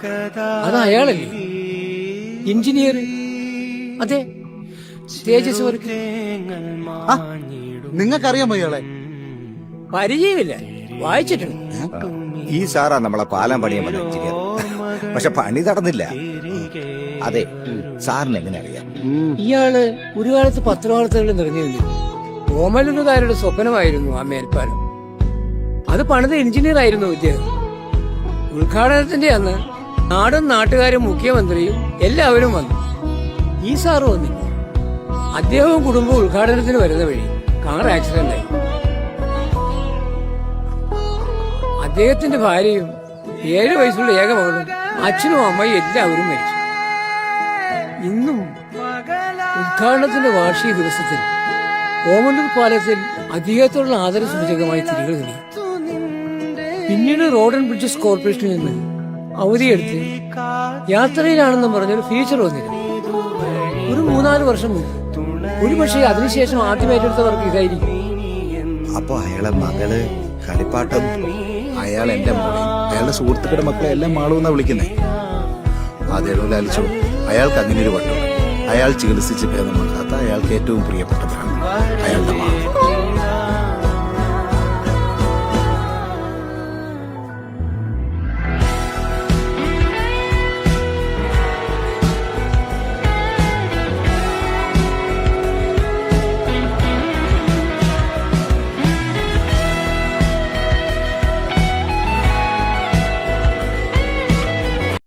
അത് അയാളല്ലേ, എഞ്ചിനീയർ? അതെ, തേജസ് വർക്ക്. നിങ്ങൾക്കറിയാമോ ഇയാളെ? പരിചയമില്ല, വായിച്ചിട്ടുണ്ട്. ഈ സാറാ നമ്മളെ പാലം പണിയാൻ വന്ന എഞ്ചിനീയർ. പക്ഷെ പണി നടന്നില്ല. അതെ, സാറിന് എങ്ങനെ അറിയാം? ഇയാള് ഒരു കാലത്ത് പത്രവാർത്തകളിൽ നിറഞ്ഞിരുന്നു. ഓമലൂരുകാരുടെ സ്വപ്നമായിരുന്നു ആ മേൽപ്പാലം. അത് പണിത എഞ്ചിനീയർ ആയിരുന്നു ഇദ്ദേഹം. ഉദ്ഘാടനത്തിന്റെ അന്ന് നാടും നാട്ടുകാരും മുഖ്യമന്ത്രിയും എല്ലാവരും വന്നു. ഈ സാറ് വന്നില്ല. അദ്ദേഹവും കുടുംബവും ഉദ്ഘാടനത്തിന് വരുന്ന വഴി കാർ ആക്സിഡന്റ് ആയി. അദ്ദേഹത്തിന്റെ ഭാര്യയും 7 വയസ്സുള്ള ഏക മകളും അച്ഛനും അമ്മയും എല്ലാവരും മരിച്ചു. ഇന്നും ഉദ്ഘാടനത്തിന്റെ വാർഷിക ദിവസത്തിൽ ഓമല്ലൂർ പാലത്തിൽ അദ്ദേഹത്തോടുള്ള ആദര സൂചകമായി തിരികൾ തെളിയും. പിന്നീട് റോഡ് ആൻഡ് ബ്രിഡ്ജസ് കോർപ്പറേഷനിൽ നിന്ന് അവധിയെടുത്ത് യാത്രയിലാണെന്നും പറഞ്ഞൊരു ഫീച്ചർ വന്നിരുന്നു. ഒരു 3-4 വർഷം മുമ്പ്. ഒരുപക്ഷെ അതിനുശേഷം ആദ്യം ഏറ്റെടുത്തവർക്ക് ഇതായിരിക്കും. അപ്പൊ അയാളെ മകള് കളിപ്പാട്ടം, അയാൾ എന്റെ മോളെ, അയാളുടെ സുഹൃത്തുക്കളുടെ മക്കളെ എല്ലാം മാളൂന്നാ വിളിക്കുന്നേ. അതേപോലെ അലിച്ചു, അയാൾക്ക് അങ്ങനെ ഒരു വട്ടം. അയാൾ ചികിത്സിച്ച് ഭേദമാക്കാത്ത അയാൾക്ക് ഏറ്റവും പ്രിയപ്പെട്ടതാണ്.